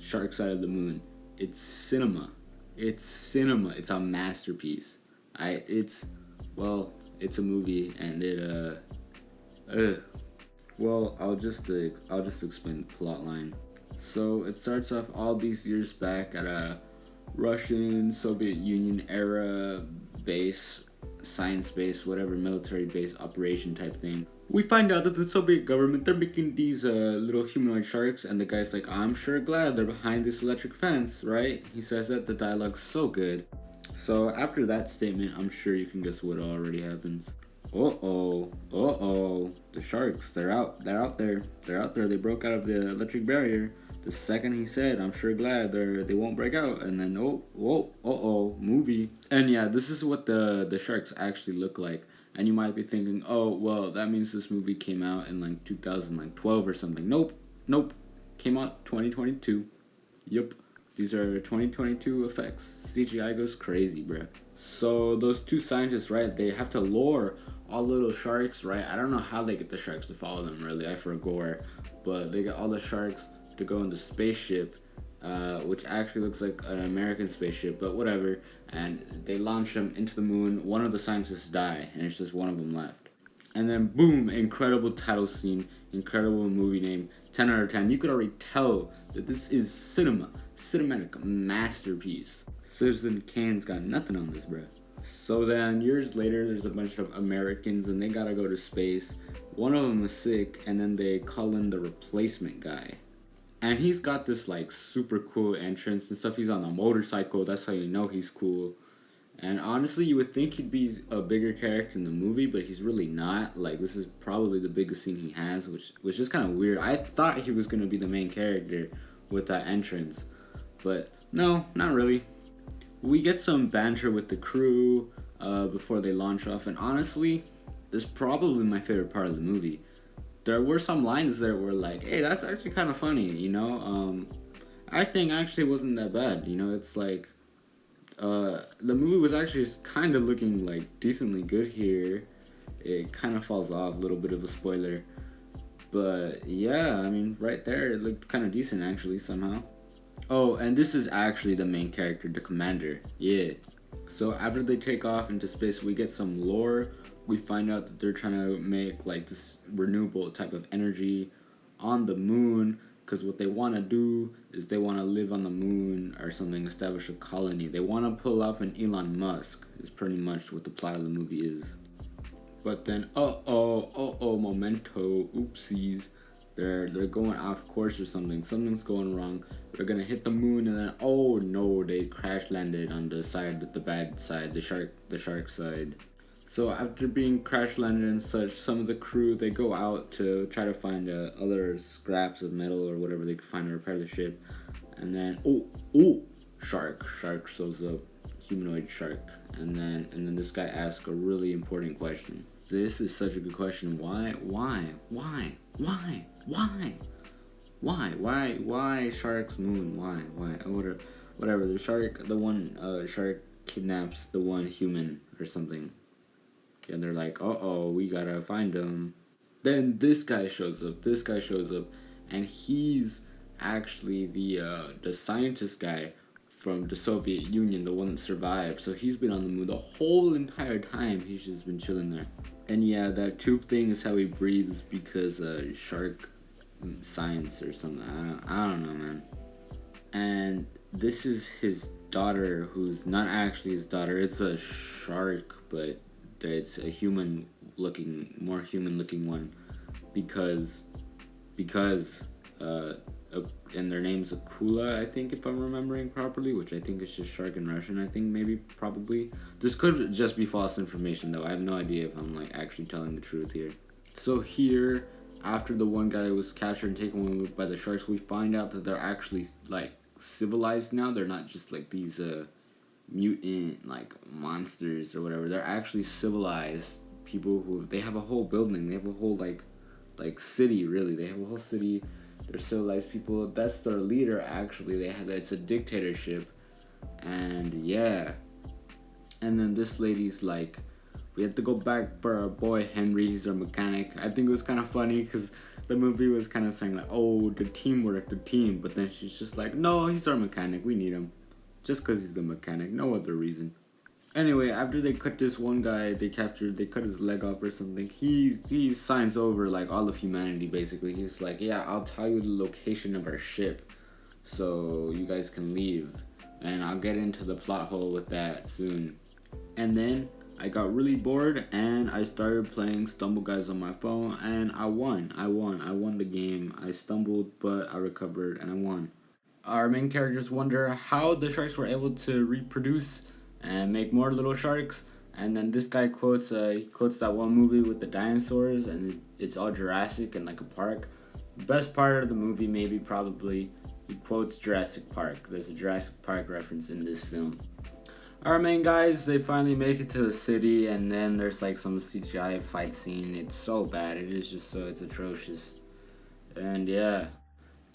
Shark Side of the Moon. It's cinema. It's cinema. It's a masterpiece. It's a movie, and well, I'll just explain the plot line. So it starts off all these years back at a Russian Soviet Union era base, science base, whatever, military base operation type thing. We find out that the Soviet government, they're making these little humanoid sharks, and the guy's like, I'm sure glad they're behind this electric fence, right? He says that. The dialogue's so good. So after that statement, I'm sure you can guess what already happens. The sharks, they're out there. They broke out of the electric barrier. The second he said, I'm sure glad they won't break out, and then movie. And yeah, this is what the sharks actually look like. And you might be thinking, oh, well, that means this movie came out in like 2012 or something. Nope. Came out 2022. Yup. These are 2022 effects. CGI goes crazy, bruh. So those two scientists, right, they have to lure all little sharks, right? I don't know how they get the sharks to follow them, really. I forgot. But they get all the sharks to go in the spaceship, which actually looks like an American spaceship, but whatever. And they launch them into the moon. One of the scientists die, and it's just one of them left. And then boom, incredible title scene, incredible movie name, 10 out of 10. You could already tell that this is cinematic masterpiece. Citizen Kane's got nothing on this, bro. So then years later, there's a bunch of Americans, and they gotta go to space. One of them is sick, and then they call in the replacement guy. And he's got this like super cool entrance and stuff. He's on a motorcycle. That's how you know he's cool. And honestly, you would think he'd be a bigger character in the movie, but he's really not. Like, this is probably the biggest scene he has, which is kind of weird. I thought he was going to be the main character with that entrance. But no, not really. We get some banter with the crew before they launch off. And honestly, this is probably my favorite part of the movie. There were some lines there where like, hey, that's actually kind of funny, you know? Acting actually wasn't that bad, you know? It's like, the movie was actually kind of looking like decently good here. It kind of falls off, a little bit of a spoiler. But yeah, I mean, right there, it looked kind of decent actually somehow. Oh, and this is actually the main character, the commander. Yeah. So after they take off into space, we get some lore. We find out that they're trying to make like this renewable type of energy on the moon, because what they want to do is they want to live on the moon or something, establish a colony. They want to pull off an Elon Musk is pretty much what the plot of the movie is. But then memento, oopsies, they're going off course or something's going wrong. They're gonna hit the moon, and then oh no, they crash landed on the side, the bad side, the shark side. So after being crash landed and such, some of the crew, they go out to try to find other scraps of metal or whatever they could find to repair the ship. And then shark shows up, humanoid shark. And then this guy asks a really important question. This is such a good question. Why shark's moon? Why? Whatever. The one shark kidnaps the one human or something. And they're like, we gotta find him. Then this guy shows up, and he's actually the scientist guy from the Soviet Union, the one that survived. So he's been on the moon the whole entire time. He's just been chilling there. And yeah, that tube thing is how he breathes, because shark science or something. I don't know, man. And this is his daughter, who's not actually his daughter. It's a shark, but it's a more human looking one, because and their name's Akula, I think, if I'm remembering properly, which I think is just shark in Russian, I think, maybe, probably. This could just be false information, though. I have no idea if I'm like actually telling the truth here. So here, after the one guy was captured and taken away by the sharks, we find out that they're actually like civilized now. They're not just like these mutant like monsters or whatever. They're actually civilized people who, they have a whole building, they have a whole like city, really. They have a whole city. They're civilized people. That's their leader, actually. It's a dictatorship. And yeah, and then this lady's like we had to go back for our boy Henry. He's our mechanic. I think it was kind of funny because the movie was kind of saying like, oh, the teamwork, the team. But then she's just like, no, he's our mechanic. We need him. Just because he's the mechanic. No other reason. Anyway, after they cut this one guy, they cut his leg off or something. He signs over like all of humanity basically. He's like, yeah, I'll tell you the location of our ship, so you guys can leave, and I'll get into the plot hole with that soon. And then I got really bored and I started playing Stumble Guys on my phone, and I won the game. I stumbled, but I recovered and I won. Our main characters wonder how the sharks were able to reproduce and make more little sharks. And then this guy quotes that one movie with the dinosaurs, and it's all Jurassic and like a park. Best part of the movie, maybe, probably, he quotes Jurassic Park. There's a Jurassic Park reference in this film. Our main guys, they finally make it to the city, and then there's like some CGI fight scene. It's so bad. It is just it's atrocious. And yeah.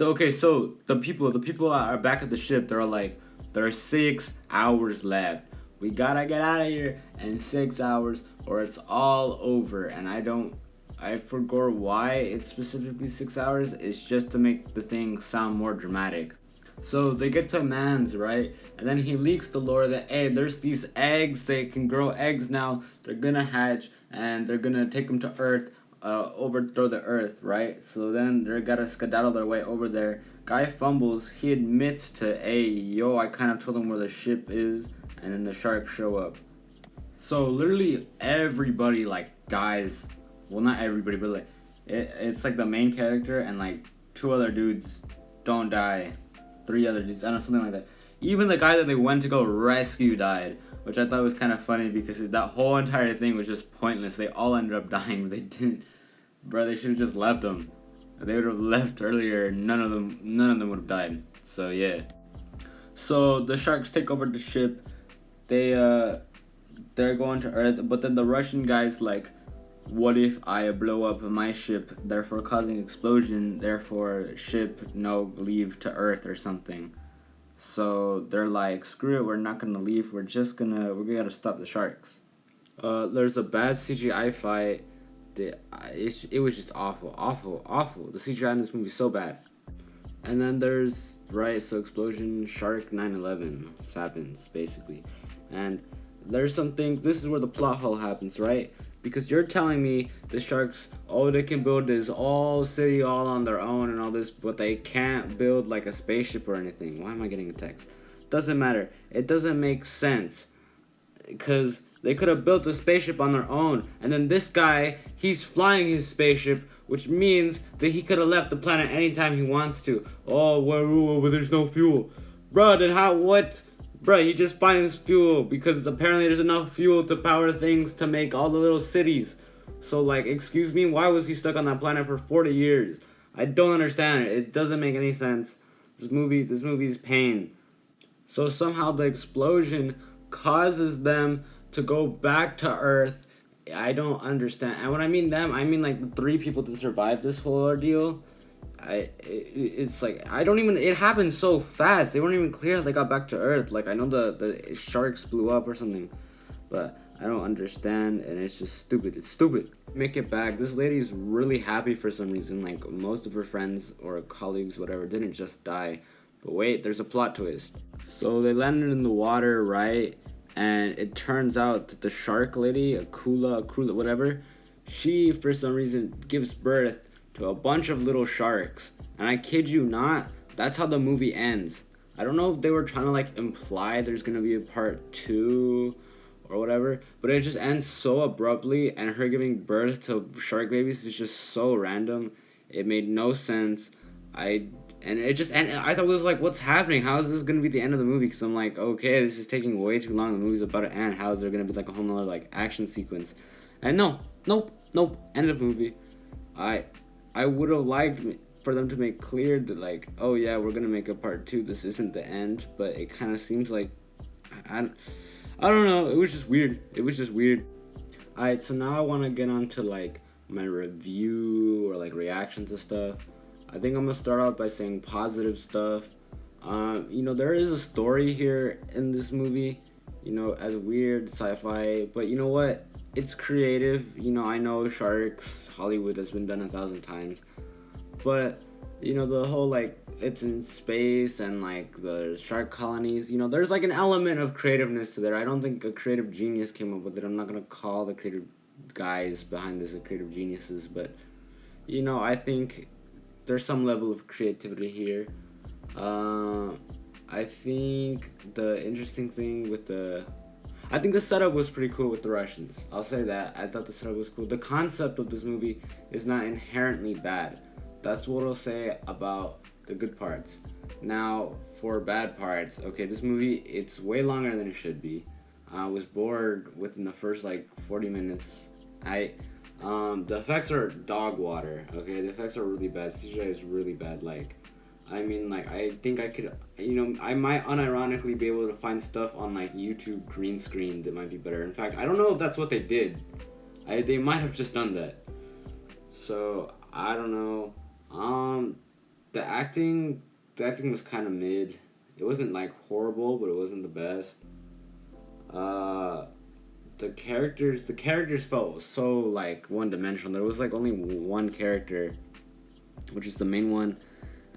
Okay, so the people are back at the ship. They're all like, there are 6 hours left. We gotta get out of here in 6 hours or it's all over. And I forgot why it's specifically 6 hours. It's just to make the thing sound more dramatic. So they get to Mans, right? And then he leaks the lore that, hey, there's these eggs. They can grow eggs now. They're gonna hatch and they're gonna take them to Earth, overthrow the Earth, right? So then they gotta skedaddle their way over there. Guy fumbles. He admits to, hey, yo, I kind of told him where the ship is. And then the sharks show up. So literally everybody like dies. Well, not everybody, but like it's like the main character and like 2 other dudes don't die. 3 other dudes, I don't know, something like that. Even the guy that they went to go rescue died, which I thought was kind of funny because that whole entire thing was just pointless. They all ended up dying. They didn't, bro. They should have just left them. If they would have left earlier, none of them would have died. So yeah. So the sharks take over the ship. They're going to Earth, but then the Russian guy's like, what if I blow up my ship, therefore causing explosion, therefore ship leave to Earth or something. So they're like, screw it, we're not gonna leave, we're gonna stop the sharks. There's a bad CGI fight. It was just awful. The CGI in this movie is so bad. And then there's, so explosion, shark, 9/11 happens, basically. And there's something, this is where the plot hole happens, right? Because you're telling me the sharks, they can build this all city all on their own and all this, but they can't build like a spaceship or anything. Why am I getting a text? Doesn't matter. It doesn't make sense. Because they could have built a spaceship on their own. And then this guy, he's flying his spaceship, which means that he could have left the planet anytime he wants to. Well, there's no fuel. Bro, then what? Bro, he just finds fuel because apparently there's enough fuel to power things to make all the little cities. So, like, excuse me, why was he stuck on that planet for 40 years? I don't understand it. It doesn't make any sense. This movie is pain. So somehow the explosion causes them to go back to Earth. I don't understand. And when I mean them, I mean like the 3 people to survive this whole ordeal. It's like, it happened so fast. They weren't even clear how they got back to Earth. Like, I know the sharks blew up or something, but I don't understand, and it's just stupid. It's stupid. Make it back. This lady is really happy for some reason. Like, most of her friends or colleagues, whatever, didn't just die. But wait, there's a plot twist. So they landed in the water, right? And it turns out that the shark lady, Akula, whatever, she, for some reason, gives birth to a bunch of little sharks. And I kid you not, that's how the movie ends. I don't know if they were trying to like imply there's gonna be a part 2 or whatever, but it just ends so abruptly, and her giving birth to shark babies is just so random. It made no sense. I thought it was like, what's happening? How is this gonna be the end of the movie? Because I'm like, okay, this is taking way too long. The movie's about to end. How is there gonna be like a whole nother like action sequence? And nope. End of movie. I would have liked for them to make clear that like, oh yeah, we're gonna make a part 2. This isn't the end, but it kind of seems like I don't know. It was just weird. Alright, so now I want to get on to like my review or like reaction to stuff. I think I'm gonna start out by saying positive stuff. There is a story here in this movie, as weird sci-fi, but you know what? it's creative. You know, I know Sharks Hollywood has been done 1,000 times, but you know the whole like it's in space and like the shark colonies. You know, there's like an element of creativeness to there. I don't think a creative genius came up with it. I'm not gonna call the creative guys behind this the creative geniuses, but you know, I think there's some level of creativity here. Uh, I think the interesting thing with I think the setup was pretty cool with the Russians. I'll say that. I thought the setup was cool. The concept of this movie is not inherently bad. That's what I'll say about the good parts. Now, for bad parts, okay, this movie, it's way longer than it should be. I was bored within the first like 40 minutes. The effects are dog water. Okay, the effects are really bad. CGI is really bad. Like, I mean, like, I think I could, you know, I might unironically be able to find stuff on like YouTube green screen that might be better. In fact, I don't know if that's what they did. They might have just done that. So I don't know. The acting was kind of mid. It wasn't like horrible, but it wasn't the best. Uh, the characters felt so like one dimensional. There was like only one character, which is the main one,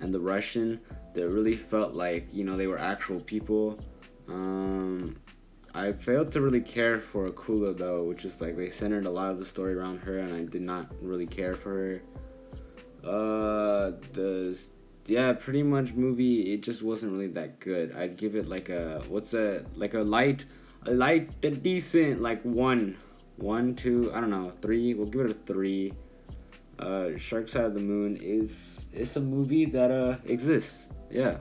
and the Russian that really felt like, you know, they were actual people. Um, I failed to really care for Akula though, which is like they centered a lot of the story around her, and I did not really care for her. The Yeah, pretty much movie. It just wasn't really that good. I'd give it like a a light, a decent like one, two. I don't know, three. We'll give it a three. Shark Side of the Moon is a movie that exists. Yeah.